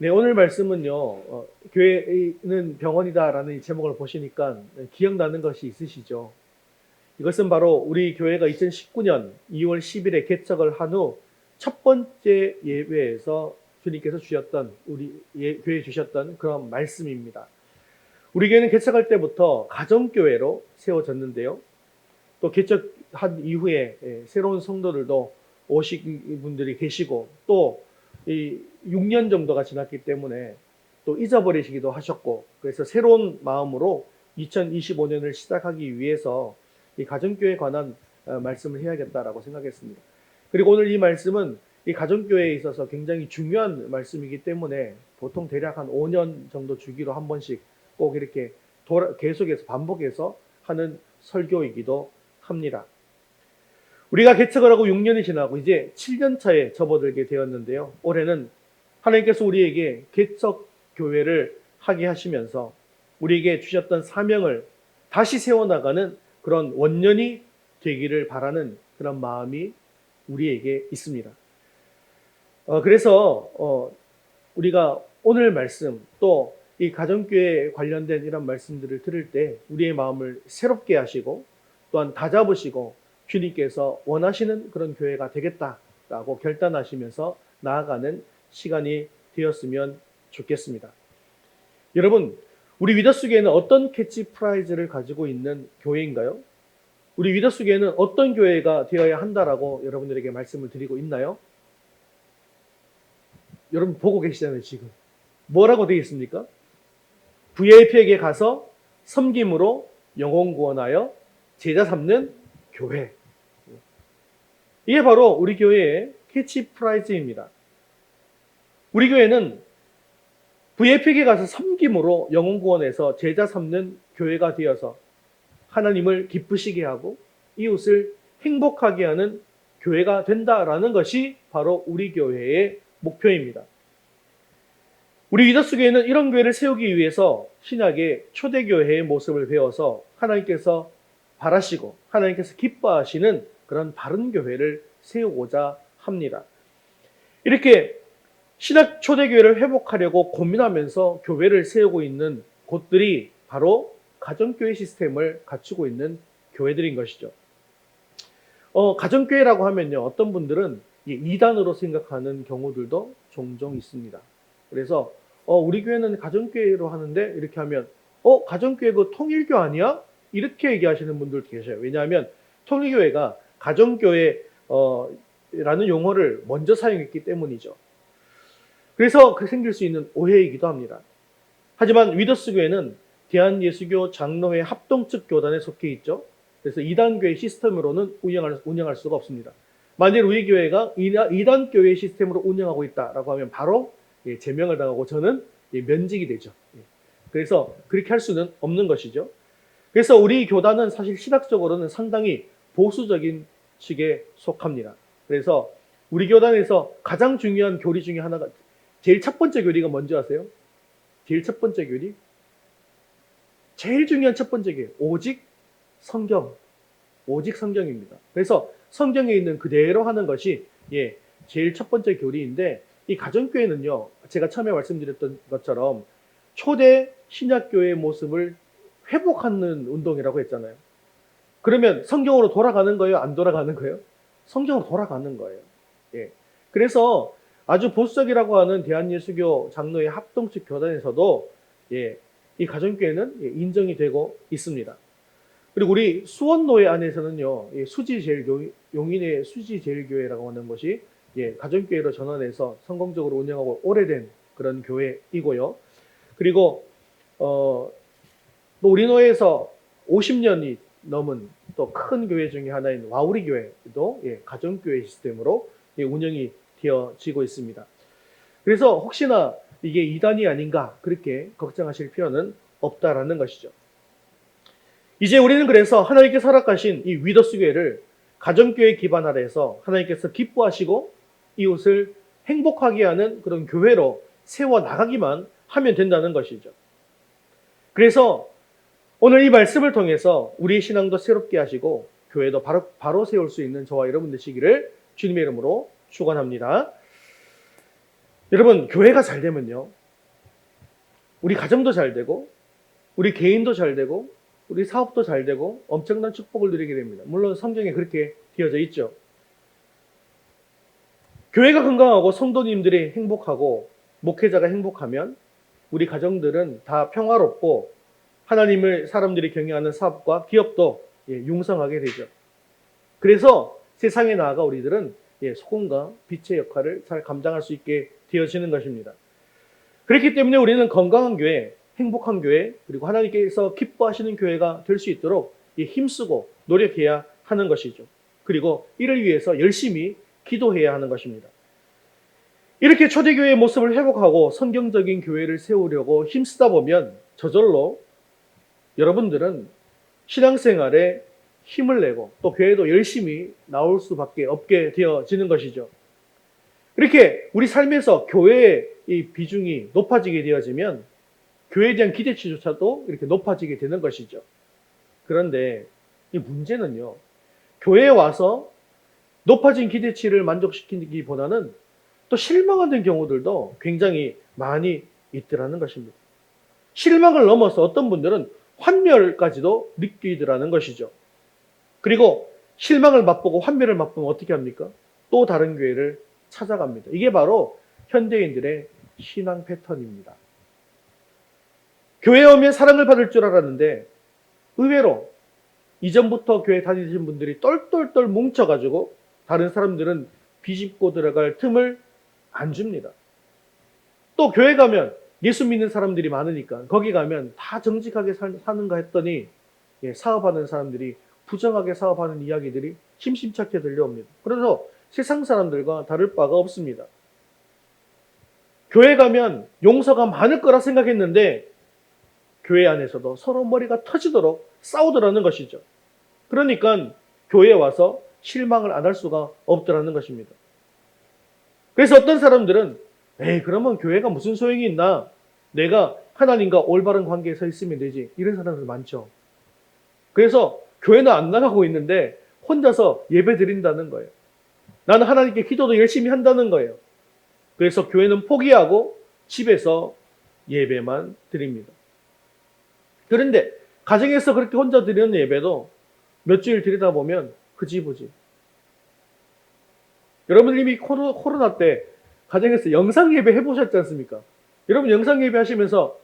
네, 오늘 말씀은요, 교회는 병원이다라는 이 제목을 보시니까 기억나는 것이 있으시죠? 이것은 바로 우리 교회가 2019년 2월 10일에 개척을 한 후 첫 번째 예배에서 주님께서 주셨던, 교회에 주셨던 그런 말씀입니다. 우리 교회는 개척할 때부터 가정교회로 세워졌는데요. 또 개척한 이후에 새로운 성도들도 오신 분들이 계시고 또 이 6년 정도가 지났기 때문에 또 잊어버리시기도 하셨고, 그래서 새로운 마음으로 2025년을 시작하기 위해서 이 가정교회에 관한 말씀을 해야겠다라고 생각했습니다. 그리고 오늘 이 말씀은 이 가정교회에 있어서 굉장히 중요한 말씀이기 때문에 보통 대략 한 5년 정도 주기로 한 번씩 꼭 이렇게 계속해서 반복해서 하는 설교이기도 합니다. 우리가 개척을 하고 6년이 지나고 이제 7년 차에 접어들게 되었는데요. 올해는 하나님께서 우리에게 개척 교회를 하게 하시면서 우리에게 주셨던 사명을 다시 세워나가는 그런 원년이 되기를 바라는 그런 마음이 우리에게 있습니다. 그래서 우리가 오늘 말씀 또 이 가정교회에 관련된 이런 말씀들을 들을 때 우리의 마음을 새롭게 하시고 또한 다잡으시고 주님께서 원하시는 그런 교회가 되겠다라고 결단하시면서 나아가는 시간이 되었으면 좋겠습니다. 여러분, 우리 위더스교회는 어떤 캐치프라이즈를 가지고 있는 교회인가요? 우리 위더스교회는 어떤 교회가 되어야 한다라고 여러분들에게 말씀을 드리고 있나요? 여러분 보고 계시잖아요, 지금. 뭐라고 되어 있습니까? VIP에게 가서 섬김으로 영혼 구원하여 제자 삼는 교회. 이게 바로 우리 교회의 캐치프라이즈입니다. 우리 교회는 VIP에게 가서 섬김으로 영혼 구원해서 제자 삼는 교회가 되어서 하나님을 기쁘시게 하고 이웃을 행복하게 하는 교회가 된다라는 것이 바로 우리 교회의 목표입니다. 우리 위더스 교회는 이런 교회를 세우기 위해서 신약의 초대교회의 모습을 배워서 하나님께서 바라시고 하나님께서 기뻐하시는 그런 바른 교회를 세우고자 합니다. 이렇게 신약 초대교회를 회복하려고 고민하면서 교회를 세우고 있는 곳들이 바로 가정교회 시스템을 갖추고 있는 교회들인 것이죠. 가정교회라고 하면요, 어떤 분들은 이단으로 생각하는 경우들도 종종 있습니다. 그래서 우리 교회는 가정교회로 하는데 이렇게 하면 가정교회 그 통일교 아니야? 이렇게 얘기하시는 분들도 계셔요. 왜냐하면 통일교회가 가정교회라는 용어를 먼저 사용했기 때문이죠. 그래서 생길 수 있는 오해이기도 합니다. 하지만 위더스 교회는 대한예수교 장로회 합동측 교단에 속해 있죠. 그래서 이단교회 시스템으로는 운영할 수가 없습니다. 만일 우리 교회가 이단교회 시스템으로 운영하고 있다라고 하면 바로 제명을 당하고 저는 면직이 되죠. 그래서 그렇게 할 수는 없는 것이죠. 그래서 우리 교단은 사실 신학적으로는 상당히 보수적인 측에 속합니다. 그래서 우리 교단에서 가장 중요한 교리 중에 하나가 제일 첫 번째 교리가 뭔지 아세요? 제일 첫 번째 교리? 제일 중요한 첫 번째 교리. 오직 성경. 오직 성경입니다. 그래서 성경에 있는 그대로 하는 것이 제일 첫 번째 교리인데 이 가정교회는요, 제가 처음에 말씀드렸던 것처럼 초대 신약교회의 모습을 회복하는 운동이라고 했잖아요. 그러면 성경으로 돌아가는 거예요? 안 돌아가는 거예요? 성경으로 돌아가는 거예요. 그래서 아주 보수적이라고 하는 대한예수교 장로의 합동측 교단에서도 이 가정교회는 인정이 되고 있습니다. 그리고 우리 수원노회 안에서는요, 용인의 수지제일교회라고 하는 것이 가정교회로 전환해서 성공적으로 운영하고 오래된 그런 교회이고요. 그리고 또 우리 노회에서 50년이 넘은 또 큰 교회 중에 하나인 와우리 교회도 가정교회 시스템으로 운영이 되어지고 있습니다. 그래서 혹시나 이게 이단이 아닌가 그렇게 걱정하실 필요는 없다라는 것이죠. 이제 우리는 그래서 하나님께서 허락하신 이 위더스 교회를 가정교회 기반 아래에서 하나님께서 기뻐하시고 이웃을 행복하게 하는 그런 교회로 세워나가기만 하면 된다는 것이죠. 그래서 오늘 이 말씀을 통해서 우리의 신앙도 새롭게 하시고 교회도 바로 세울 수 있는 저와 여러분 되시기를 주님의 이름으로 축원합니다. 여러분, 교회가 잘 되면요, 우리 가정도 잘 되고, 우리 개인도 잘 되고, 우리 사업도 잘 되고, 엄청난 축복을 누리게 됩니다. 물론 성경에 그렇게 되어져 있죠. 교회가 건강하고 성도님들이 행복하고 목회자가 행복하면 우리 가정들은 다 평화롭고 하나님을 사람들이 경외하는 사업과 기업도 융성하게 되죠. 그래서 세상에 나아가 우리들은 소금과 빛의 역할을 잘 감당할 수 있게 되어지는 것입니다. 그렇기 때문에 우리는 건강한 교회, 행복한 교회, 그리고 하나님께서 기뻐하시는 교회가 될 수 있도록 힘쓰고 노력해야 하는 것이죠. 그리고 이를 위해서 열심히 기도해야 하는 것입니다. 이렇게 초대교회의 모습을 회복하고 성경적인 교회를 세우려고 힘쓰다 보면 저절로 여러분들은 신앙생활에 힘을 내고 또 교회도 열심히 나올 수밖에 없게 되어지는 것이죠. 이렇게 우리 삶에서 교회의 이 비중이 높아지게 되어지면 교회에 대한 기대치조차도 이렇게 높아지게 되는 것이죠. 그런데 이 문제는요, 교회에 와서 높아진 기대치를 만족시키기보다는 또 실망하는 경우들도 굉장히 많이 있더라는 것입니다. 실망을 넘어서 어떤 분들은 환멸까지도 느끼더라는 것이죠. 그리고 실망을 맛보고 환멸을 맛보면 어떻게 합니까? 또 다른 교회를 찾아갑니다. 이게 바로 현대인들의 신앙 패턴입니다. 교회에 오면 사랑을 받을 줄 알았는데 의외로 이전부터 교회 다니신 분들이 똘똘똘 뭉쳐가지고 다른 사람들은 비집고 들어갈 틈을 안 줍니다. 또 교회 가면 예수 믿는 사람들이 많으니까 거기 가면 다 정직하게 사는가 했더니 사업하는 사람들이 부정하게 사업하는 이야기들이 심심찮게 들려옵니다. 그래서 세상 사람들과 다를 바가 없습니다. 교회 가면 용서가 많을 거라 생각했는데 교회 안에서도 서로 머리가 터지도록 싸우더라는 것이죠. 그러니까 교회에 와서 실망을 안 할 수가 없더라는 것입니다. 그래서 어떤 사람들은 그러면 교회가 무슨 소용이 있나? 내가 하나님과 올바른 관계에 서 있으면 되지. 이런 사람들 많죠. 그래서 교회는 안 나가고 있는데 혼자서 예배 드린다는 거예요. 나는 하나님께 기도도 열심히 한다는 거예요. 그래서 교회는 포기하고 집에서 예배만 드립니다. 그런데 가정에서 그렇게 혼자 드리는 예배도 몇 주일 드리다 보면 흐지부지. 여러분 이미 코로나 때 가정에서 영상 예배 해보셨지 않습니까? 여러분 영상 예배 하시면서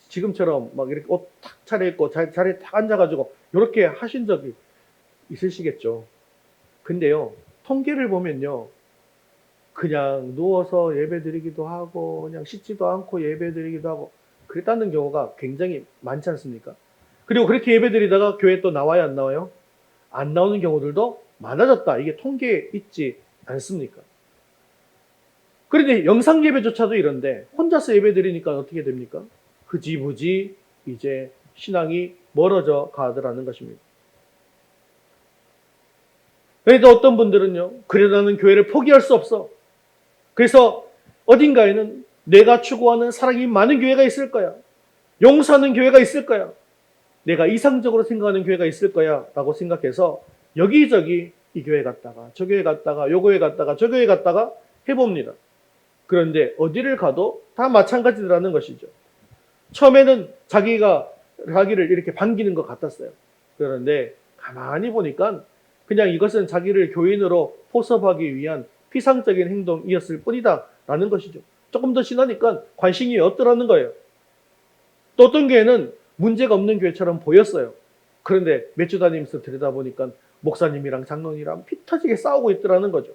지금처럼 막 이렇게 옷 탁 차려입고 자리에 탁 앉아가지고 이렇게 하신 적이 있으시겠죠. 근데요, 통계를 보면요, 그냥 누워서 예배 드리기도 하고 그냥 씻지도 않고 예배 드리기도 하고 그랬다는 경우가 굉장히 많지 않습니까? 그리고 그렇게 예배 드리다가 교회 또 나와요, 안 나와요? 안 나오는 경우들도 많아졌다. 이게 통계에 있지 않습니까? 그런데 영상 예배조차도 이런데 혼자서 예배 드리니까 어떻게 됩니까? 흐지부지 이제 신앙이 멀어져 가더라는 것입니다. 그래도 어떤 분들은요, 그래 나는 교회를 포기할 수 없어. 그래서 어딘가에는 내가 추구하는 사랑이 많은 교회가 있을 거야. 용서하는 교회가 있을 거야. 내가 이상적으로 생각하는 교회가 있을 거야 라고 생각해서 여기저기 이 교회 갔다가 저 교회 갔다가 요 교회 갔다가 저 교회 갔다가 해봅니다. 그런데 어디를 가도 다 마찬가지라는 것이죠. 처음에는 자기를 이렇게 반기는 것 같았어요. 그런데 가만히 보니까 그냥 이것은 자기를 교인으로 포섭하기 위한 피상적인 행동이었을 뿐이다 라는 것이죠. 조금 더 지나니까 관심이 없더라는 거예요. 또 어떤 교회는 문제가 없는 교회처럼 보였어요. 그런데 몇 주 다니면서 들여다보니까 목사님이랑 장로님이랑 피 터지게 싸우고 있더라는 거죠.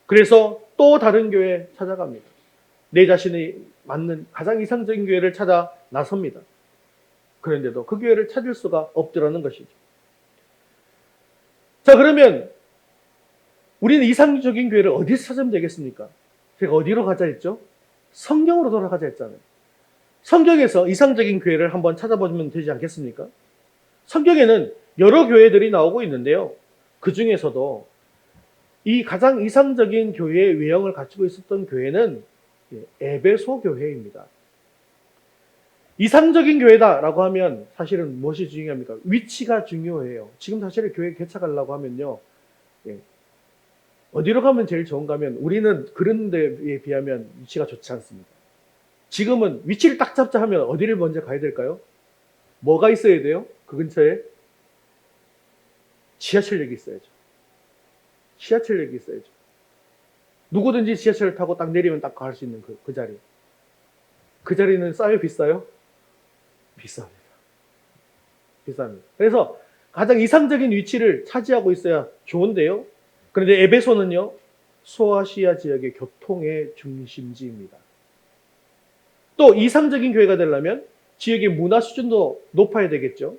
그래서 또 다른 교회 찾아갑니다. 내 자신이 맞는 가장 이상적인 교회를 찾아 나섭니다. 그런데도 그 교회를 찾을 수가 없더라는 것이죠. 자, 그러면 우리는 이상적인 교회를 어디서 찾으면 되겠습니까? 제가 어디로 가자 했죠? 성경으로 돌아가자 했잖아요. 성경에서 이상적인 교회를 한번 찾아보면 되지 않겠습니까? 성경에는 여러 교회들이 나오고 있는데요. 그 중에서도 이 가장 이상적인 교회의 외형을 갖추고 있었던 교회는 에베소 교회입니다. 이상적인 교회다라고 하면 사실은 무엇이 중요합니까? 위치가 중요해요. 지금 사실 교회 개척하려고 하면요, 어디로 가면 제일 좋은가 하면 우리는 그런 데에 비하면 위치가 좋지 않습니다. 지금은 위치를 딱 잡자 하면 어디를 먼저 가야 될까요? 뭐가 있어야 돼요? 그 근처에 지하철역이 있어야죠. 지하철역이 있어야죠. 누구든지 지하철을 타고 딱 내리면 딱 갈 수 있는 그 자리. 그 자리는 싸요? 비싸요? 비쌉니다. 비쌉니다. 그래서 가장 이상적인 위치를 차지하고 있어야 좋은데요. 그런데 에베소는요, 소아시아 지역의 교통의 중심지입니다. 또 이상적인 교회가 되려면 지역의 문화 수준도 높아야 되겠죠.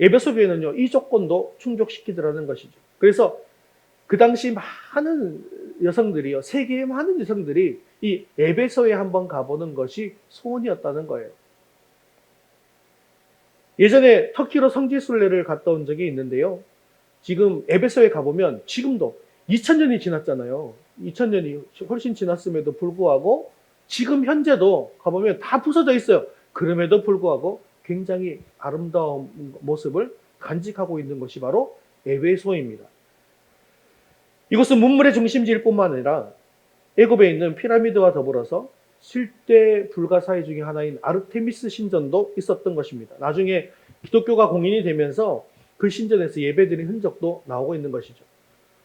에베소 교회는요, 이 조건도 충족시키더라는 것이죠. 그래서 그 당시 많은 여성들이요, 세계의 많은 여성들이 이 에베소에 한번 가보는 것이 소원이었다는 거예요. 예전에 터키로 성지순례를 갔다 온 적이 있는데요. 지금 에베소에 가보면 지금도 2000년이 지났잖아요. 2000년이 훨씬 지났음에도 불구하고 지금 현재도 가보면 다 부서져 있어요. 그럼에도 불구하고 굉장히 아름다운 모습을 간직하고 있는 것이 바로 에베소입니다. 이곳은 문물의 중심지일 뿐만 아니라 애굽에 있는 피라미드와 더불어서 실대 불가사의 중에 하나인 아르테미스 신전도 있었던 것입니다. 나중에 기독교가 공인이 되면서 그 신전에서 예배드린 흔적도 나오고 있는 것이죠.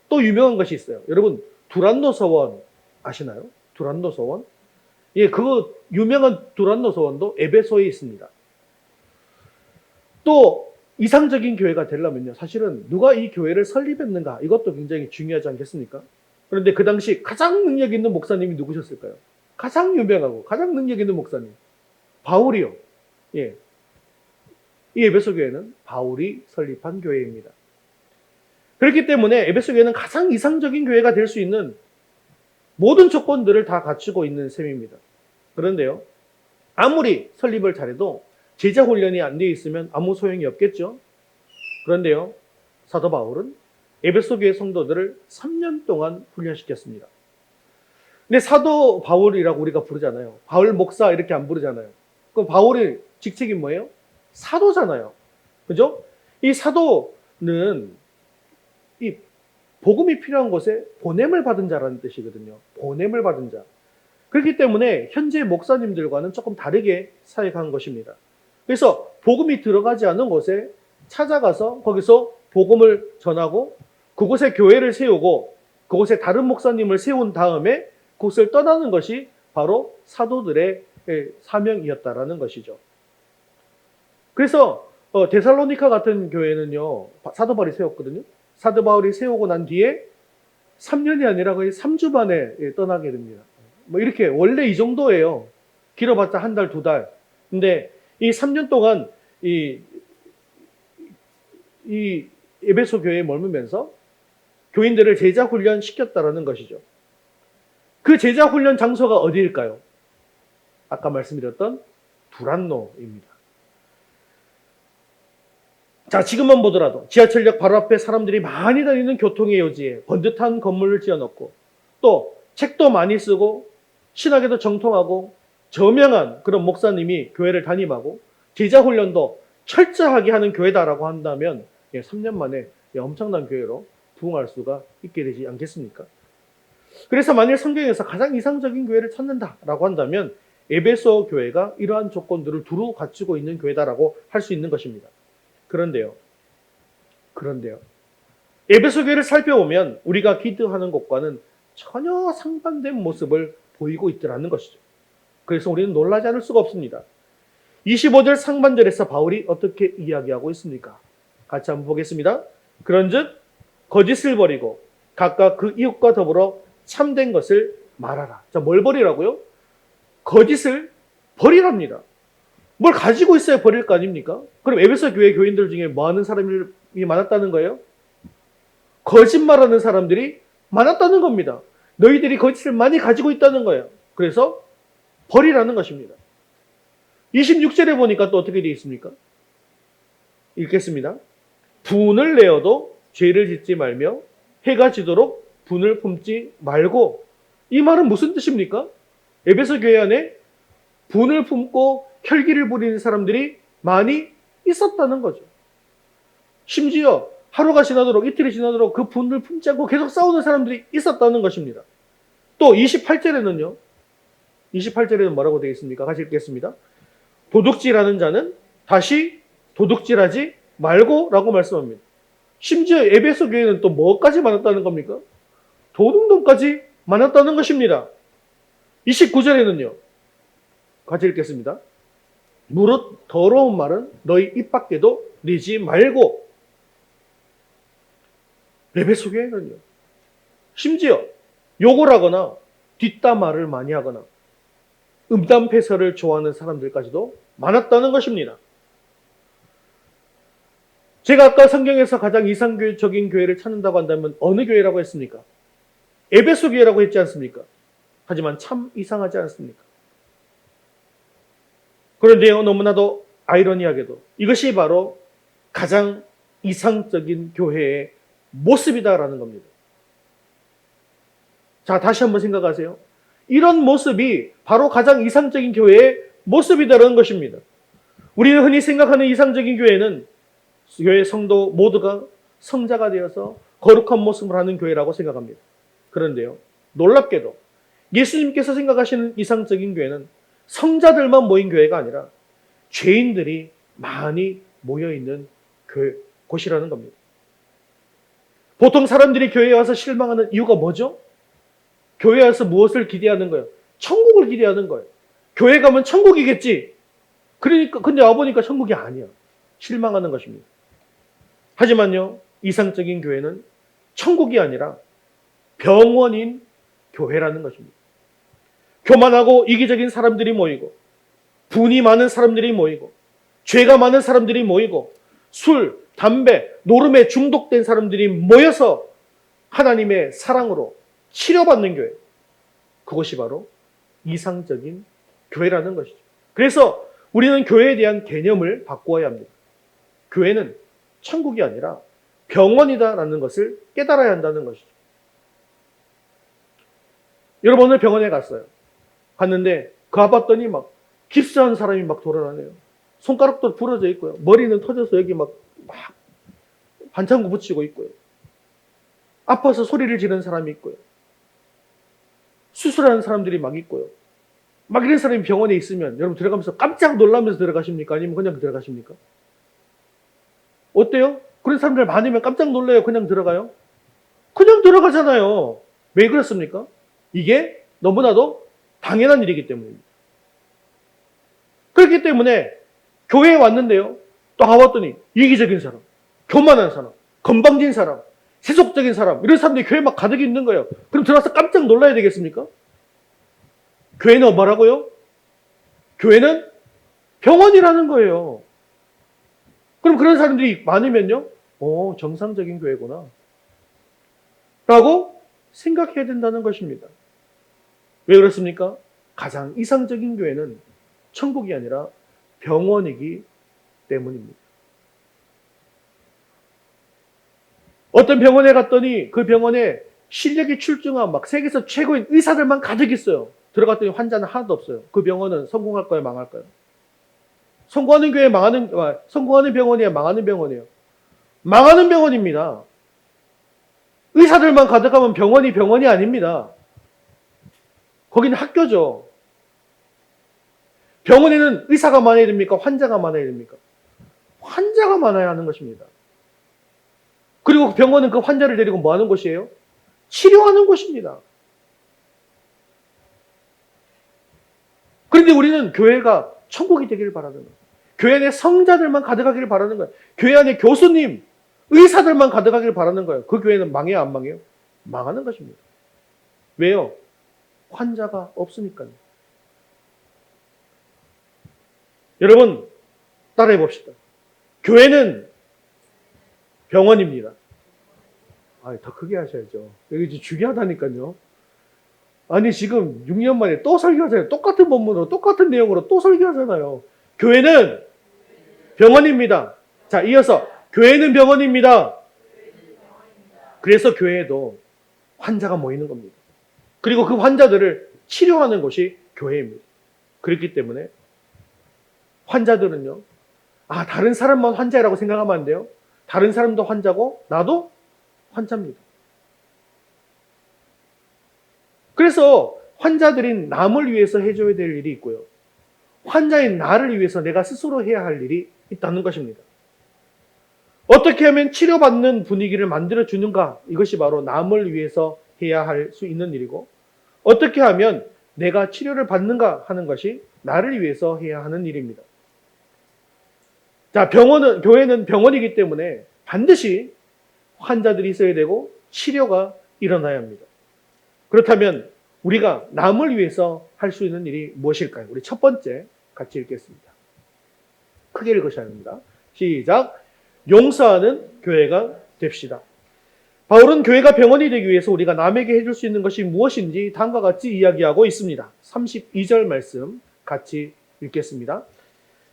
또 유명한 것이 있어요. 여러분, 두란노 서원 아시나요? 두란노 서원? 예, 그 유명한 두란노 서원도 에베소에 있습니다. 또 이상적인 교회가 되려면요, 사실은 누가 이 교회를 설립했는가, 이것도 굉장히 중요하지 않겠습니까? 그런데 그 당시 가장 능력 있는 목사님이 누구셨을까요? 가장 유명하고 가장 능력 있는 목사님, 바울이요. 예, 이 에베소 교회는 바울이 설립한 교회입니다. 그렇기 때문에 에베소 교회는 가장 이상적인 교회가 될 수 있는 모든 조건들을 다 갖추고 있는 셈입니다. 그런데요, 아무리 설립을 잘해도 제자 훈련이 안 되어 있으면 아무 소용이 없겠죠. 그런데요, 사도 바울은 에베소 교회 성도들을 3년 동안 훈련시켰습니다. 근데 사도 바울이라고 우리가 부르잖아요. 바울 목사 이렇게 안 부르잖아요. 그럼 바울의 직책이 뭐예요? 사도잖아요. 그죠? 이 사도는 이 복음이 필요한 곳에 보냄을 받은 자라는 뜻이거든요. 보냄을 받은 자. 그렇기 때문에 현재 목사님들과는 조금 다르게 사역한 것입니다. 그래서 복음이 들어가지 않은 곳에 찾아가서 거기서 복음을 전하고 그곳에 교회를 세우고 그곳에 다른 목사님을 세운 다음에 그곳을 떠나는 것이 바로 사도들의 사명이었다라는 것이죠. 그래서 데살로니카 같은 교회는요, 사도 바울이 세웠거든요. 사도 바울이 세우고 난 뒤에 3년이 아니라 거의 3주 만에 떠나게 됩니다. 뭐 이렇게 원래 이 정도예요. 길어봤자 한 달, 두 달. 근데 이 3년 동안 이 에베소 교회에 머물면서 교인들을 제자 훈련 시켰다라는 것이죠. 그 제자 훈련 장소가 어디일까요? 아까 말씀드렸던 두란노입니다. 자, 지금만 보더라도 지하철역 바로 앞에 사람들이 많이 다니는 교통의 요지에 번듯한 건물을 지어놓고 또 책도 많이 쓰고 신학에도 정통하고 저명한 그런 목사님이 교회를 담임하고 제자 훈련도 철저하게 하는 교회다라고 한다면 3년 만에 엄청난 교회로 부흥할 수가 있게 되지 않겠습니까? 그래서 만일 성경에서 가장 이상적인 교회를 찾는다라고 한다면 에베소 교회가 이러한 조건들을 두루 갖추고 있는 교회다라고 할 수 있는 것입니다. 그런데요. 에베소 교회를 살펴보면 우리가 기도하는 것과는 전혀 상반된 모습을 보이고 있더라는 것이죠. 그래서 우리는 놀라지 않을 수가 없습니다. 25절 상반절에서 바울이 어떻게 이야기하고 있습니까? 같이 한번 보겠습니다. 그런즉 거짓을 버리고 각각 그 이웃과 더불어 참된 것을 말하라. 자, 뭘 버리라고요? 거짓을 버리랍니다. 뭘 가지고 있어야 버릴 거 아닙니까? 그럼 에베소 교회 교인들 중에 뭐 하는 사람이 많았다는 거예요? 거짓말하는 사람들이 많았다는 겁니다. 너희들이 거짓을 많이 가지고 있다는 거예요. 그래서 버리라는 것입니다. 26절에 보니까 또 어떻게 되어 있습니까? 읽겠습니다. 분을 내어도 죄를 짓지 말며 해가 지도록 분을 품지 말고. 이 말은 무슨 뜻입니까? 에베소 교회 안에 분을 품고 혈기를 부리는 사람들이 많이 있었다는 거죠. 심지어 하루가 지나도록 이틀이 지나도록 그 분을 품지 않고 계속 싸우는 사람들이 있었다는 것입니다. 또 28절에는요. 28절에는 뭐라고 되어 있습니까? 같이 읽겠습니다. 도둑질하는 자는 다시 도둑질하지 말고라고 말씀합니다. 심지어 에베소 교회는 또 뭐까지 많았다는 겁니까? 도둑놈까지 많았다는 것입니다. 29절에는요. 같이 읽겠습니다. 무릇 더러운 말은 너희 입 밖에도 내지 말고. 에베소 교회는요. 심지어 욕을 하거나 뒷담화를 많이 하거나 음담패설을 좋아하는 사람들까지도 많았다는 것입니다. 제가 아까 성경에서 가장 이상적인 교회를 찾는다고 한다면 어느 교회라고 했습니까? 에베소 교회라고 했지 않습니까? 하지만 참 이상하지 않습니까? 그런데요, 너무나도 아이러니하게도 이것이 바로 가장 이상적인 교회의 모습이다라는 겁니다. 자, 다시 한번 생각하세요. 이런 모습이 바로 가장 이상적인 교회의 모습이다라는 것입니다. 우리는 흔히 생각하는 이상적인 교회는 교회 성도 모두가 성자가 되어서 거룩한 모습을 하는 교회라고 생각합니다. 그런데요, 놀랍게도 예수님께서 생각하시는 이상적인 교회는 성자들만 모인 교회가 아니라 죄인들이 많이 모여있는 곳이라는 겁니다. 보통 사람들이 교회에 와서 실망하는 이유가 뭐죠? 교회에 와서 무엇을 기대하는 거예요? 천국을 기대하는 거예요. 교회 가면 천국이겠지. 그러니까 근데 와보니까 천국이 아니야. 실망하는 것입니다. 하지만요, 이상적인 교회는 천국이 아니라 병원인 교회라는 것입니다. 교만하고 이기적인 사람들이 모이고, 분이 많은 사람들이 모이고, 죄가 많은 사람들이 모이고, 술, 담배, 노름에 중독된 사람들이 모여서 하나님의 사랑으로 치료받는 교회. 그것이 바로 이상적인 교회라는 것이죠. 그래서 우리는 교회에 대한 개념을 바꾸어야 합니다. 교회는 천국이 아니라 병원이다라는 것을 깨달아야 한다는 것이죠. 여러분, 오늘 병원에 갔어요. 갔는데 가봤더니 막 깁스한 사람이 막 돌아다녀요. 손가락도 부러져 있고요. 머리는 터져서 여기 막 반창고 붙이고 있고요. 아파서 소리를 지르는 사람이 있고요. 수술하는 사람들이 막 있고요. 막 이런 사람이 병원에 있으면 여러분 들어가면서 깜짝 놀라면서 들어가십니까? 아니면 그냥 들어가십니까? 어때요? 그런 사람들 많으면 깜짝 놀라요? 그냥 들어가요? 그냥 들어가잖아요. 왜 그렇습니까? 이게 너무나도 당연한 일이기 때문입니다. 그렇기 때문에 교회에 왔는데요. 또 가봤더니 이기적인 사람, 교만한 사람, 건방진 사람, 세속적인 사람, 이런 사람들이 교회에 막 가득 있는 거예요. 그럼 들어가서 깜짝 놀라야 되겠습니까? 교회는 뭐라고요? 교회는 병원이라는 거예요. 그럼 그런 사람들이 많으면요, 정상적인 교회구나 라고 생각해야 된다는 것입니다. 왜 그렇습니까? 가장 이상적인 교회는 천국이 아니라 병원이기 때문입니다. 어떤 병원에 갔더니 그 병원에 실력이 출중한 막 세계에서 최고인 의사들만 가득 있어요. 들어갔더니 환자는 하나도 없어요. 그 병원은 성공할까요? 망할까요? 성공하는 병원이에요? 망하는 병원이에요? 망하는 병원입니다. 의사들만 가득하면 병원이 아닙니다. 거기는 학교죠. 병원에는 의사가 많아야 됩니까? 환자가 많아야 됩니까? 환자가 많아야 하는 것입니다. 그리고 병원은 그 환자를 데리고 뭐 하는 곳이에요? 치료하는 곳입니다. 그런데 우리는 교회가 천국이 되기를 바라는 거예요. 교회 안에 성자들만 가득하기를 바라는 거예요. 교회 안에 교수님, 의사들만 가득하기를 바라는 거예요. 그 교회는 망해요, 안 망해요? 망하는 것입니다. 왜요? 환자가 없으니까요. 여러분, 따라해 봅시다. 교회는 병원입니다. 더 크게 하셔야죠. 여기 이제 중요하다니까요. 아니, 지금 6년 만에 또 설교하잖아요. 똑같은 본문으로, 똑같은 내용으로 또 설교하잖아요. 교회는 병원입니다. 자, 이어서, 교회는 병원입니다. 그래서 교회에도 환자가 모이는 겁니다. 그리고 그 환자들을 치료하는 곳이 교회입니다. 그렇기 때문에 환자들은요, 다른 사람만 환자라고 생각하면 안 돼요. 다른 사람도 환자고 나도 환자입니다. 그래서 환자들인 남을 위해서 해줘야 될 일이 있고요. 환자인 나를 위해서 내가 스스로 해야 할 일이 있다는 것입니다. 어떻게 하면 치료받는 분위기를 만들어주는가? 이것이 바로 남을 위해서 해야 할 수 있는 일이고, 어떻게 하면 내가 치료를 받는가 하는 것이 나를 위해서 해야 하는 일입니다. 자, 교회는 병원이기 때문에 반드시 환자들이 있어야 되고 치료가 일어나야 합니다. 그렇다면 우리가 남을 위해서 할 수 있는 일이 무엇일까요? 우리 첫 번째 같이 읽겠습니다. 크게 읽으셔야 합니다. 시작. 용서하는 교회가 됩시다. 바울은 교회가 병원이 되기 위해서 우리가 남에게 해줄 수 있는 것이 무엇인지 다음과 같이 이야기하고 있습니다. 32절 말씀 같이 읽겠습니다.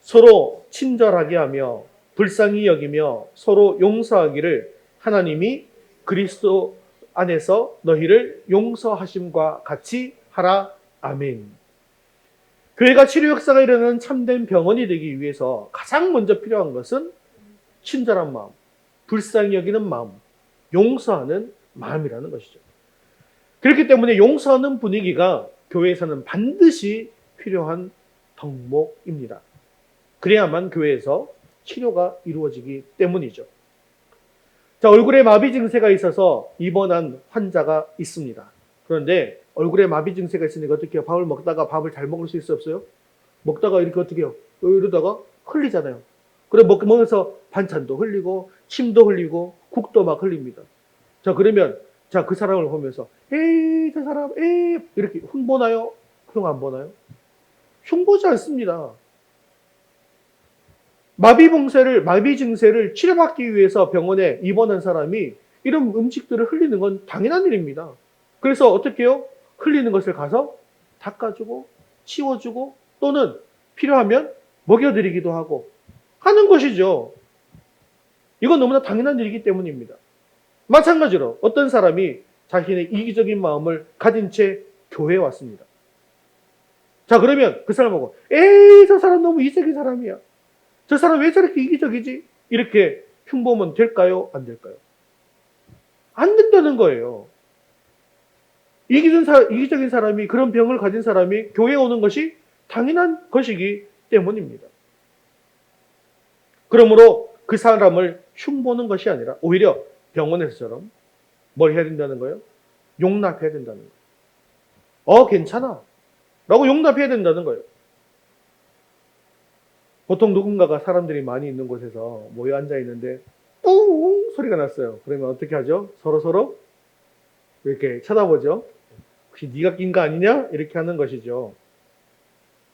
서로 친절하게 하며 불쌍히 여기며 서로 용서하기를 하나님이 그리스도 안에서 너희를 용서하심과 같이 하라. 아멘. 교회가 치료 역사가 일어나는 참된 병원이 되기 위해서 가장 먼저 필요한 것은 친절한 마음, 불쌍히 여기는 마음, 용서하는 마음이라는 것이죠. 그렇기 때문에 용서하는 분위기가 교회에서는 반드시 필요한 덕목입니다. 그래야만 교회에서 치료가 이루어지기 때문이죠. 자, 얼굴에 마비 증세가 있어서 입원한 환자가 있습니다. 그런데 얼굴에 마비 증세가 있으니까 어떻게 해요? 밥을 먹다가 밥을 잘 먹을 수 있어요? 없어요? 먹다가 이렇게 어떻게 해요? 이러다가 흘리잖아요. 그래 먹으면서 반찬도 흘리고 침도 흘리고 국도 막 흘립니다. 자, 그러면 그 사람을 보면서 에이 저 사람 에이 이렇게 흉보나요? 흉 안 보나요? 흉보지 않습니다. 마비 증세를 치료받기 위해서 병원에 입원한 사람이 이런 음식들을 흘리는 건 당연한 일입니다. 그래서 어떻게 해요? 흘리는 것을 가서 닦아주고 치워주고 또는 필요하면 먹여드리기도 하고 하는 것이죠. 이건 너무나 당연한 일이기 때문입니다. 마찬가지로 어떤 사람이 자신의 이기적인 마음을 가진 채 교회에 왔습니다. 자, 그러면 그 사람하고 에이 저 사람 너무 이기적인 사람이야. 저 사람 왜 저렇게 이기적이지? 이렇게 흉보면 될까요? 안 될까요? 안 된다는 거예요. 이기적인 사람이, 그런 병을 가진 사람이 교회에 오는 것이 당연한 것이기 때문입니다. 그러므로 그 사람을 흉보는 것이 아니라 오히려 병원에서처럼 뭘 해야 된다는 거예요? 용납해야 된다는 거예요. 괜찮아. 라고 용납해야 된다는 거예요. 보통 누군가가 사람들이 많이 있는 곳에서 모여 앉아 있는데 뿡 소리가 났어요. 그러면 어떻게 하죠? 서로 이렇게 쳐다보죠. 혹시 네가 낀 거 아니냐? 이렇게 하는 것이죠.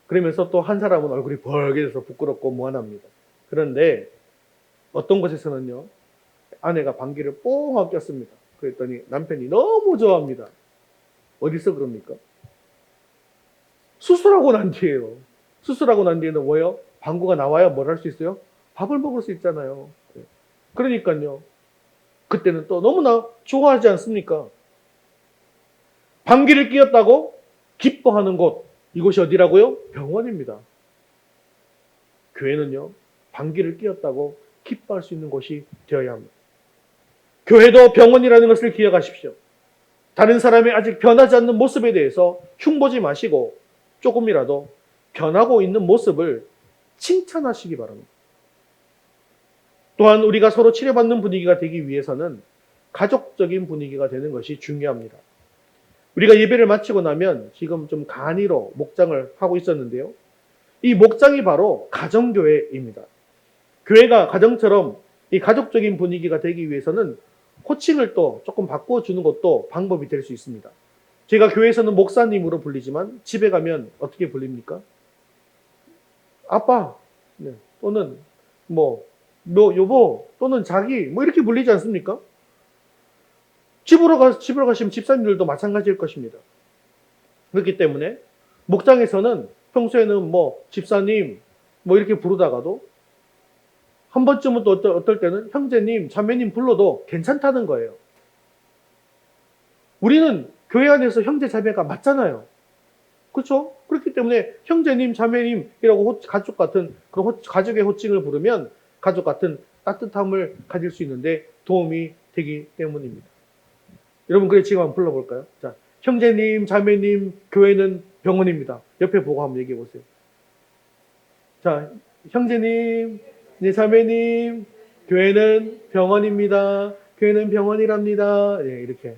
그러면서 또 한 사람은 얼굴이 벌게져서 부끄럽고 무안합니다. 그런데 어떤 곳에서는요, 아내가 방귀를 뽕 꼈습니다. 그랬더니 남편이 너무 좋아합니다. 어디서 그럽니까? 수술하고 난 뒤에요. 수술하고 난 뒤에는 뭐예요? 방구가 나와야 뭘 할 수 있어요? 밥을 먹을 수 있잖아요. 그러니까요. 그때는 또 너무나 좋아하지 않습니까? 방귀를 뀌었다고 기뻐하는 곳, 이곳이 어디라고요? 병원입니다. 교회는요, 방귀를 뀌었다고 기뻐할 수 있는 곳이 되어야 합니다. 교회도 병원이라는 것을 기억하십시오. 다른 사람의 아직 변하지 않는 모습에 대해서 흉보지 마시고 조금이라도 변하고 있는 모습을 칭찬하시기 바랍니다. 또한 우리가 서로 치료받는 분위기가 되기 위해서는 가족적인 분위기가 되는 것이 중요합니다. 우리가 예배를 마치고 나면 지금 좀 간이로 목장을 하고 있었는데요. 이 목장이 바로 가정교회입니다. 교회가 가정처럼 이 가족적인 분위기가 되기 위해서는 호칭을 또 조금 바꿔주는 것도 방법이 될 수 있습니다. 제가 교회에서는 목사님으로 불리지만 집에 가면 어떻게 불립니까? 아빠, 네. 또는 여보, 또는 자기, 이렇게 불리지 않습니까? 집으로 가시면 집사님들도 마찬가지일 것입니다. 그렇기 때문에 목장에서는 평소에는 집사님, 이렇게 부르다가도 한 번쯤은 또 어떨 때는 형제님, 자매님 불러도 괜찮다는 거예요. 우리는 교회 안에서 형제, 자매가 맞잖아요. 그렇죠? 그렇기 때문에 형제님, 자매님이라고 가족 같은 그런 가족의 호칭을 부르면 가족 같은 따뜻함을 가질 수 있는데 도움이 되기 때문입니다. 여러분, 그래 지금 한번 불러볼까요? 자, 형제님, 자매님, 교회는 병원입니다. 옆에 보고 한번 얘기해 보세요. 자, 형제님, 네, 자매님, 교회는 병원입니다. 교회는 병원이랍니다. 예, 이렇게.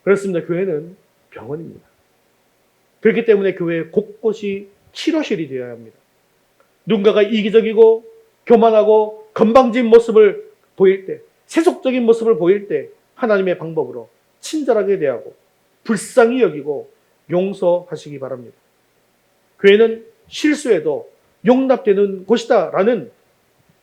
그렇습니다. 교회는 병원입니다. 그렇기 때문에 교회 곳곳이 치료실이 되어야 합니다. 누군가가 이기적이고 교만하고 건방진 모습을 보일 때, 세속적인 모습을 보일 때 하나님의 방법으로 친절하게 대하고 불쌍히 여기고 용서하시기 바랍니다. 교회는 실수해도 용납되는 곳이다 라는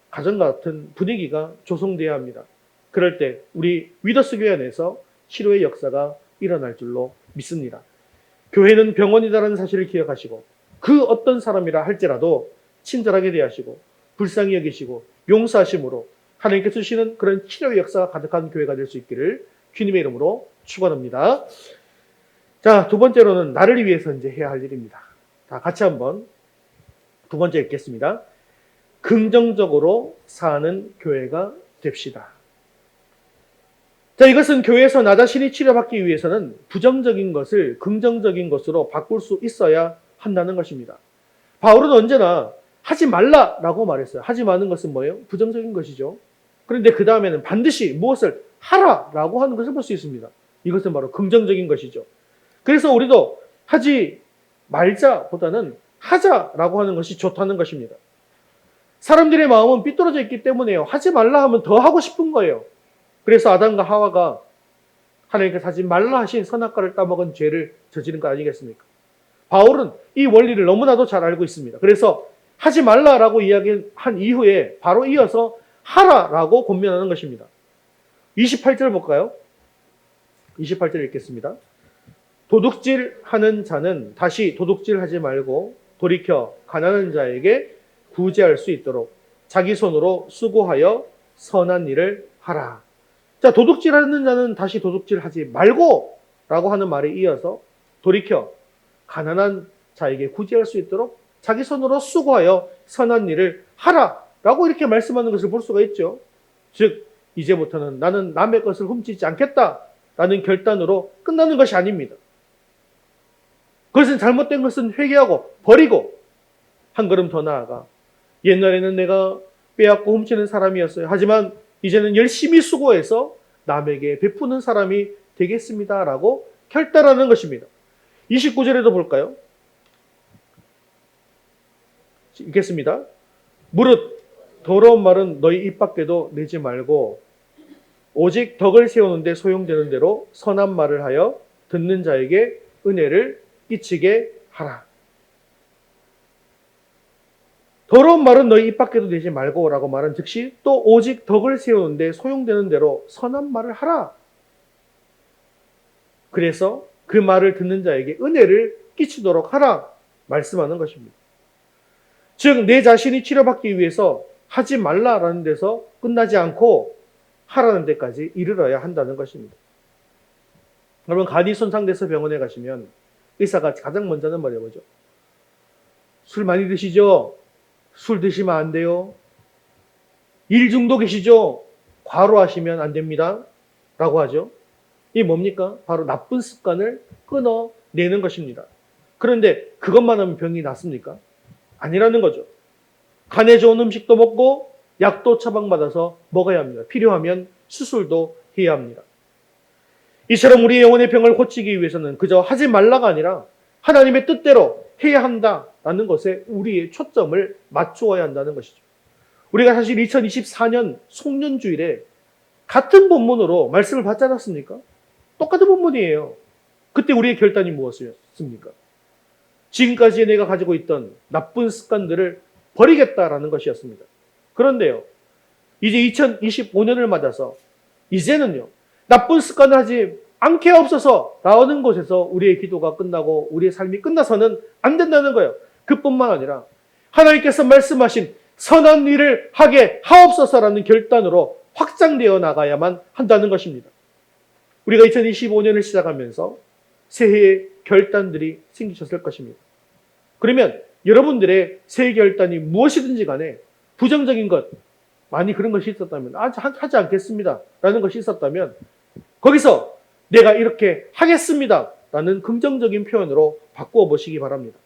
가정 같은 분위기가 조성되어야 합니다. 그럴 때 우리 위더스 교회 안에서 치료의 역사가 일어날 줄로 믿습니다. 교회는 병원이다라는 사실을 기억하시고 그 어떤 사람이라 할지라도 친절하게 대하시고 불쌍히 여기시고 용서하심으로 하나님께서 주시는 그런 치료의 역사가 가득한 교회가 될 수 있기를 주님의 이름으로 축원합니다. 자, 두 번째로는 나를 위해서 이제 해야 할 일입니다. 자, 같이 한번 두 번째 읽겠습니다. 긍정적으로 사는 교회가 됩시다. 자, 이것은 교회에서 나 자신이 치료받기 위해서는 부정적인 것을 긍정적인 것으로 바꿀 수 있어야 한다는 것입니다. 바울은 언제나 하지 말라라고 말했어요. 하지 마는 것은 뭐예요? 부정적인 것이죠. 그런데 그 다음에는 반드시 무엇을 하라라고 하는 것을 볼 수 있습니다. 이것은 바로 긍정적인 것이죠. 그래서 우리도 하지 말자보다는 하자라고 하는 것이 좋다는 것입니다. 사람들의 마음은 삐뚤어져 있기 때문에요. 하지 말라 하면 더 하고 싶은 거예요. 그래서 아담과 하와가 하나님께서 하지 말라 하신 선악과를 따먹은 죄를 저지른 거 아니겠습니까? 바울은 이 원리를 너무나도 잘 알고 있습니다. 그래서 하지 말라라고 이야기한 이후에 바로 이어서 하라라고 권면하는 것입니다. 28절 볼까요? 28절 읽겠습니다. 도둑질하는 자는 다시 도둑질하지 말고 돌이켜 가난한 자에게 구제할 수 있도록 자기 손으로 수고하여 선한 일을 하라. 자, 도둑질하는 자는 다시 도둑질하지 말고 라고 하는 말에 이어서 돌이켜 가난한 자에게 구제할 수 있도록 자기 손으로 수고하여 선한 일을 하라 라고 이렇게 말씀하는 것을 볼 수가 있죠. 즉 이제부터는 나는 남의 것을 훔치지 않겠다라는 결단으로 끝나는 것이 아닙니다. 그것은 잘못된 것은 회개하고 버리고 한 걸음 더 나아가 옛날에는 내가 빼앗고 훔치는 사람이었어요. 하지만 이제는 열심히 수고해서 남에게 베푸는 사람이 되겠습니다라고 결단하는 것입니다. 29절에도 볼까요? 읽겠습니다. 무릇 더러운 말은 너희 입 밖에도 내지 말고 오직 덕을 세우는데 소용되는 대로 선한 말을 하여 듣는 자에게 은혜를 끼치게 하라. 더러운 말은 너희 입 밖에도 내지 말고 라고 말한 즉시 또 오직 덕을 세우는데 소용되는 대로 선한 말을 하라. 그래서 그 말을 듣는 자에게 은혜를 끼치도록 하라 말씀하는 것입니다. 즉 내 자신이 치료받기 위해서 하지 말라라는 데서 끝나지 않고 하라는 데까지 이르러야 한다는 것입니다. 여러분, 간이 손상돼서 병원에 가시면 의사가 가장 먼저 하는 말이 뭐죠? 술 많이 드시죠? 술 드시면 안 돼요. 일 중독이시죠? 과로하시면 안 됩니다. 라고 하죠. 이게 뭡니까? 바로 나쁜 습관을 끊어내는 것입니다. 그런데 그것만 하면 병이 낫습니까? 아니라는 거죠. 간에 좋은 음식도 먹고 약도 처방받아서 먹어야 합니다. 필요하면 수술도 해야 합니다. 이처럼 우리의 영혼의 병을 고치기 위해서는 그저 하지 말라가 아니라 하나님의 뜻대로 해야 한다라는 것에 우리의 초점을 맞추어야 한다는 것이죠. 우리가 사실 2024년 송년주일에 같은 본문으로 말씀을 받지 않았습니까? 똑같은 본문이에요. 그때 우리의 결단이 무엇이었습니까? 지금까지 내가 가지고 있던 나쁜 습관들을 버리겠다라는 것이었습니다. 그런데요, 이제 2025년을 맞아서 이제는요, 나쁜 습관을 하지 않게 없어서 나오는 곳에서 우리의 기도가 끝나고 우리의 삶이 끝나서는 안 된다는 거예요. 그뿐만 아니라 하나님께서 말씀하신 선한 일을 하게 하옵소서라는 결단으로 확장되어 나가야만 한다는 것입니다. 우리가 2025년을 시작하면서 새해의 결단들이 생기셨을 것입니다. 그러면 여러분들의 새해 결단이 무엇이든지 간에 부정적인 것 많이 그런 것이 있었다면, 하지 않겠습니다 라는 것이 있었다면 거기서 내가 이렇게 하겠습니다 라는 긍정적인 표현으로 바꾸어 보시기 바랍니다.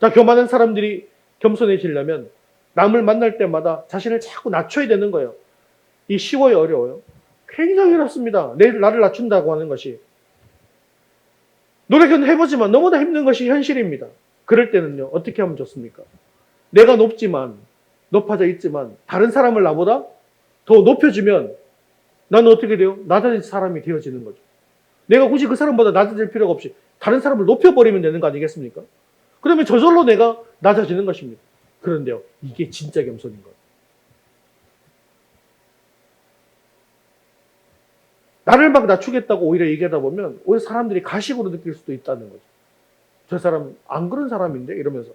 자, 교만한 사람들이 겸손해지려면 남을 만날 때마다 자신을 자꾸 낮춰야 되는 거예요. 이 쉬워요, 어려워요? 굉장히 어렵습니다. 나를 낮춘다고 하는 것이. 노력은 해보지만 너무나 힘든 것이 현실입니다. 그럴 때는요, 어떻게 하면 좋습니까? 내가 높아져 있지만 다른 사람을 나보다 더 높여주면 나는 어떻게 돼요? 낮아진 사람이 되어지는 거죠. 내가 굳이 그 사람보다 낮아질 필요가 없이 다른 사람을 높여버리면 되는 거 아니겠습니까? 그러면 저절로 내가 낮아지는 것입니다. 그런데요, 이게 진짜 겸손인 거예요. 나를 막 낮추겠다고 오히려 얘기하다 보면 오히려 사람들이 가식으로 느낄 수도 있다는 거죠. 저 사람 안 그런 사람인데? 이러면서.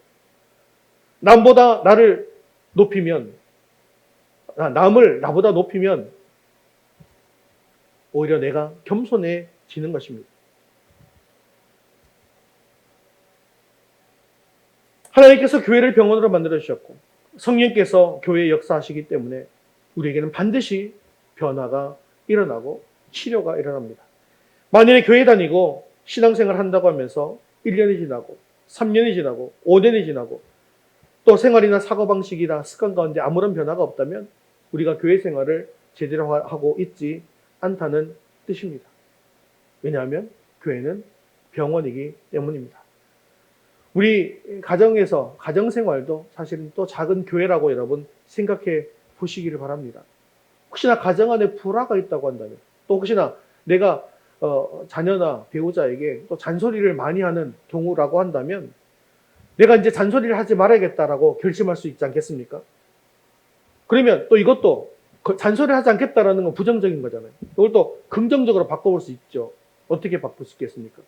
남보다 나를 높이면, 남을 나보다 높이면 오히려 내가 겸손해지는 것입니다. 하나님께서 교회를 병원으로 만들어 주셨고 성령께서 교회에 역사하시기 때문에 우리에게는 반드시 변화가 일어나고 치료가 일어납니다. 만일에 교회 다니고 신앙생활 한다고 하면서 1년이 지나고 3년이 지나고 5년이 지나고 또 생활이나 사고방식이나 습관 가운데 아무런 변화가 없다면 우리가 교회 생활을 제대로 하고 있지 않다는 뜻입니다. 왜냐하면 교회는 병원이기 때문입니다. 우리 가정에서 가정생활도 사실은 또 작은 교회라고 여러분 생각해 보시기를 바랍니다. 혹시나 가정 안에 불화가 있다고 한다면 또 혹시나 내가 자녀나 배우자에게 또 잔소리를 많이 하는 경우라고 한다면 내가 이제 잔소리를 하지 말아야겠다라고 결심할 수 있지 않겠습니까? 그러면 또 이것도 잔소리를 하지 않겠다라는 건 부정적인 거잖아요. 이걸 또 긍정적으로 바꿔볼 수 있죠. 어떻게 바꿀 수 있겠습니까?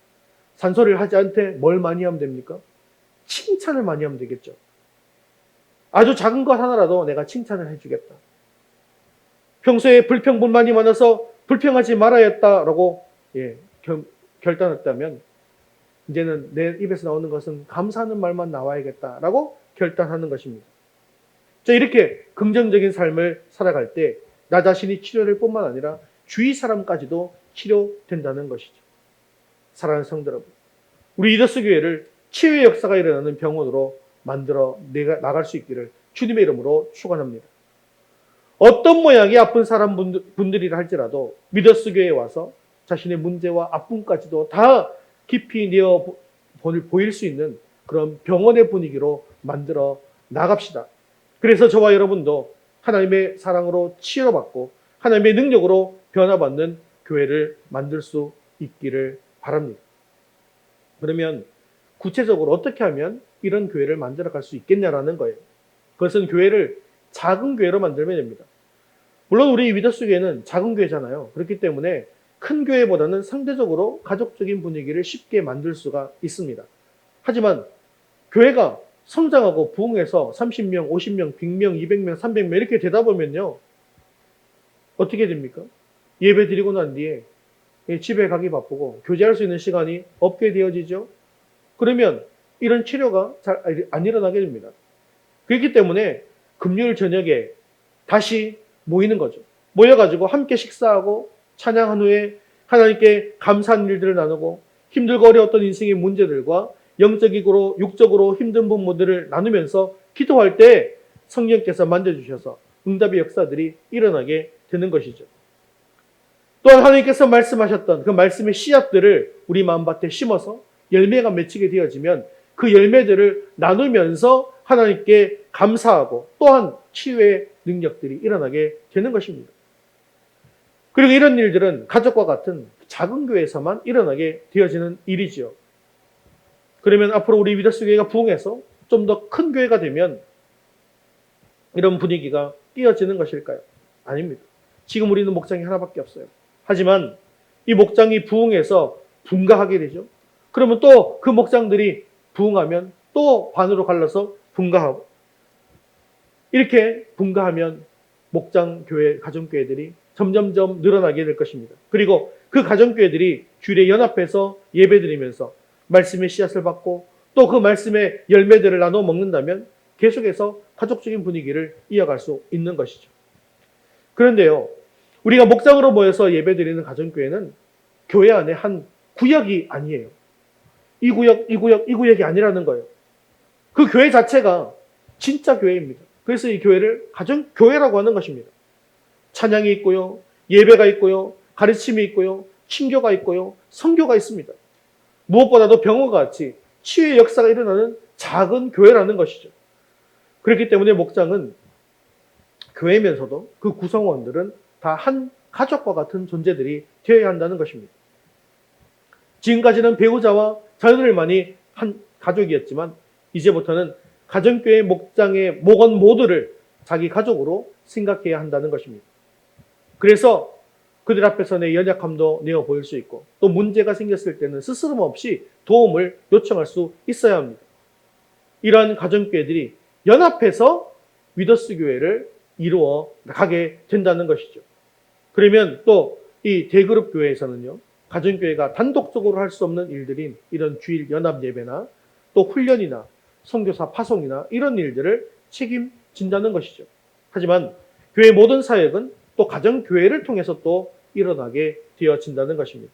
잔소리를 하지 않되 뭘 많이 하면 됩니까? 칭찬을 많이 하면 되겠죠. 아주 작은 것 하나라도 내가 칭찬을 해주겠다. 평소에 불평불만이 많아서 불평하지 말아야겠다라고 결단했다면 이제는 내 입에서 나오는 것은 감사하는 말만 나와야겠다라고 결단하는 것입니다. 자, 이렇게 긍정적인 삶을 살아갈 때 나 자신이 치료될 뿐만 아니라 주위 사람까지도 치료된다는 것이죠. 사랑하는 성도 여러분, 우리 이더스 교회를 치유의 역사가 일어나는 병원으로 만들어 나갈 수 있기를 주님의 이름으로 축원합니다. 어떤 모양의 아픈 사람 분들이라 할지라도 미더스 교회에 와서 자신의 문제와 아픔까지도 다 깊이 내어 보일 수 있는 그런 병원의 분위기로 만들어 나갑시다. 그래서 저와 여러분도 하나님의 사랑으로 치유받고 하나님의 능력으로 변화받는 교회를 만들 수 있기를 바랍니다. 그러면 구체적으로 어떻게 하면 이런 교회를 만들어갈 수 있겠냐라는 거예요. 그것은 교회를 작은 교회로 만들면 됩니다. 물론 우리 위더스 교회는 작은 교회잖아요. 그렇기 때문에 큰 교회보다는 상대적으로 가족적인 분위기를 쉽게 만들 수가 있습니다. 하지만 교회가 성장하고 부흥해서 30명, 50명, 100명, 200명, 300명 이렇게 되다 보면요. 어떻게 됩니까? 예배 드리고 난 뒤에 집에 가기 바쁘고 교제할 수 있는 시간이 없게 되어지죠. 그러면 이런 치료가 잘 안 일어나게 됩니다. 그렇기 때문에 금요일 저녁에 다시 모이는 거죠. 모여가지고 함께 식사하고 찬양한 후에 하나님께 감사한 일들을 나누고 힘들고 어려웠던 인생의 문제들과 영적이고 육적으로 힘든 부분들을 나누면서 기도할 때 성령께서 만져주셔서 응답의 역사들이 일어나게 되는 것이죠. 또한 하나님께서 말씀하셨던 그 말씀의 씨앗들을 우리 마음밭에 심어서 열매가 맺히게 되어지면 그 열매들을 나누면서 하나님께 감사하고 또한 치유의 능력들이 일어나게 되는 것입니다. 그리고 이런 일들은 가족과 같은 작은 교회에서만 일어나게 되어지는 일이지요. 그러면 앞으로 우리 위더스 교회가 부흥해서 좀 더 큰 교회가 되면 이런 분위기가 띄어지는 것일까요? 아닙니다. 지금 우리는 목장이 하나밖에 없어요. 하지만 이 목장이 부흥해서 분가하게 되죠. 그러면 또 그 목장들이 부흥하면 또 반으로 갈라서 분가하고 이렇게 분가하면 목장 교회, 가정교회들이 점점점 늘어나게 될 것입니다. 그리고 그 가정교회들이 주일에 연합해서 예배드리면서 말씀의 씨앗을 받고 또 그 말씀의 열매들을 나눠 먹는다면 계속해서 가족적인 분위기를 이어갈 수 있는 것이죠. 그런데요, 우리가 목장으로 모여서 예배드리는 가정교회는 교회 안에 한 구역이 아니에요. 이 구역, 이 구역, 이 구역이 아니라는 거예요. 그 교회 자체가 진짜 교회입니다. 그래서 이 교회를 가정교회라고 하는 것입니다. 찬양이 있고요, 예배가 있고요, 가르침이 있고요, 친교가 있고요, 선교가 있습니다. 무엇보다도 병원과 같이 치유의 역사가 일어나는 작은 교회라는 것이죠. 그렇기 때문에 목장은 교회면서도 그 구성원들은 다 한 가족과 같은 존재들이 되어야 한다는 것입니다. 지금까지는 배우자와 자녀들만이 한 가족이었지만 이제부터는 가정교회 목장의 목원 모두를 자기 가족으로 생각해야 한다는 것입니다. 그래서 그들 앞에서 내 연약함도 내어 보일 수 있고 또 문제가 생겼을 때는 스스럼 없이 도움을 요청할 수 있어야 합니다. 이러한 가정교회들이 연합해서 위더스 교회를 이루어 가게 된다는 것이죠. 그러면 또 이 대그룹 교회에서는요, 가정교회가 단독적으로 할 수 없는 일들인 이런 주일 연합 예배나 또 훈련이나 선교사 파송이나 이런 일들을 책임진다는 것이죠. 하지만 교회 모든 사역은 또 가정교회를 통해서 또 일어나게 되어진다는 것입니다.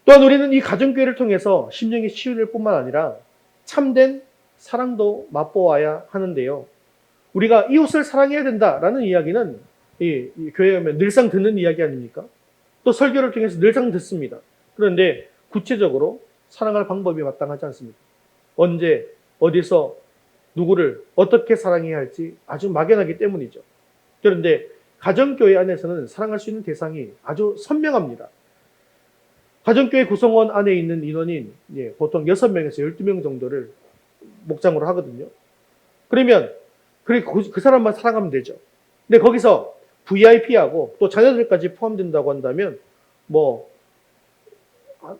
또한 우리는 이 가정교회를 통해서 심령의 치유를 뿐만 아니라 참된 사랑도 맛보아야 하는데요. 우리가 이웃을 사랑해야 된다라는 이야기는 이 교회에 오면 늘상 듣는 이야기 아닙니까? 또 설교를 통해서 늘상 듣습니다. 그런데 구체적으로 사랑할 방법이 마땅하지 않습니다. 언제, 어디서, 누구를 어떻게 사랑해야 할지 아주 막연하기 때문이죠. 그런데 가정교회 안에서는 사랑할 수 있는 대상이 아주 선명합니다. 가정교회 구성원 안에 있는 인원인 보통 6명에서 12명 정도를 목장으로 하거든요. 그러면 그 사람만 사랑하면 되죠. 근데 거기서 VIP하고 또 자녀들까지 포함된다고 한다면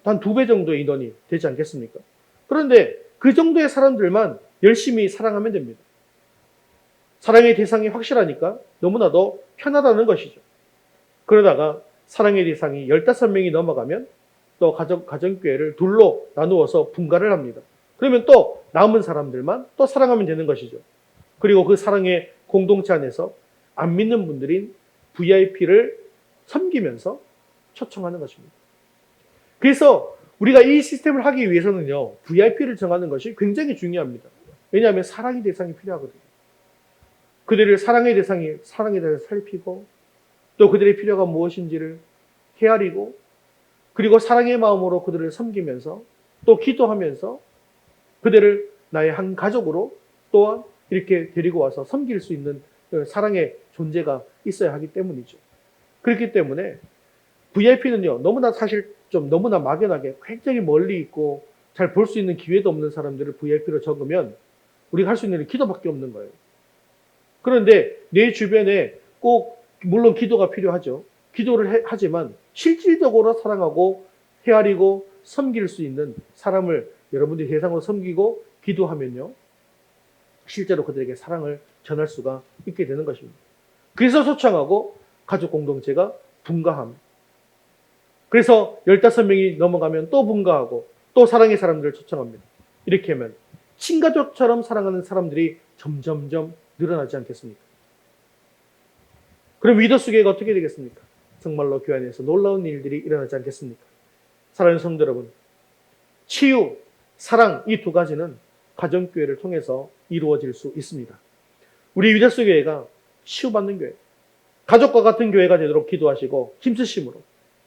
한 2배 정도의 인원이 되지 않겠습니까? 그런데 그 정도의 사람들만 열심히 사랑하면 됩니다. 사랑의 대상이 확실하니까 너무나도 편하다는 것이죠. 그러다가 사랑의 대상이 15명이 넘어가면 또 가정교회를 둘로 나누어서 분가를 합니다. 그러면 또 남은 사람들만 또 사랑하면 되는 것이죠. 그리고 그 사랑의 공동체 안에서 안 믿는 분들인 VIP를 섬기면서 초청하는 것입니다. 그래서 우리가 이 시스템을 하기 위해서는요, VIP를 정하는 것이 굉장히 중요합니다. 왜냐하면 사랑의 대상이 필요하거든요. 그들을 사랑의 대상에 대해서 살피고 또 그들의 필요가 무엇인지를 헤아리고 그리고 사랑의 마음으로 그들을 섬기면서 또 기도하면서 그들을 나의 한 가족으로 또한 이렇게 데리고 와서 섬길 수 있는 사랑의 존재가 있어야 하기 때문이죠. 그렇기 때문에 VIP는요, 너무나 막연하게 굉장히 멀리 있고 잘 볼 수 있는 기회도 없는 사람들을 VIP로 적으면 우리가 할 수 있는 일은 기도밖에 없는 거예요. 그런데 내 주변에 꼭 물론 기도가 필요하죠. 기도를 하지만 실질적으로 사랑하고 헤아리고 섬길 수 있는 사람을 여러분들이 대상으로 섬기고 기도하면요, 실제로 그들에게 사랑을 전할 수가 있게 되는 것입니다. 그래서 초청하고 가족 공동체가 분가함. 그래서 15명이 넘어가면 또 분가하고 또 사랑의 사람들을 초청합니다. 이렇게 하면 친가족처럼 사랑하는 사람들이 점점점 늘어나지 않겠습니까? 그럼 위더스 교회가 어떻게 되겠습니까? 정말로 교회 안에서 놀라운 일들이 일어나지 않겠습니까? 사랑하는 성도 여러분, 치유, 사랑 이 두 가지는 가정교회를 통해서 이루어질 수 있습니다. 우리 위더스 교회가 치유받는 교회, 가족과 같은 교회가 되도록 기도하시고 힘쓰심으로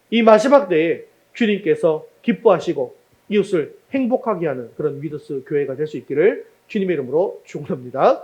이 마지막 때에 주님께서 기뻐하시고 이웃을 행복하게 하는 그런 위더스 교회가 될 수 있기를 주님의 이름으로 축원합니다.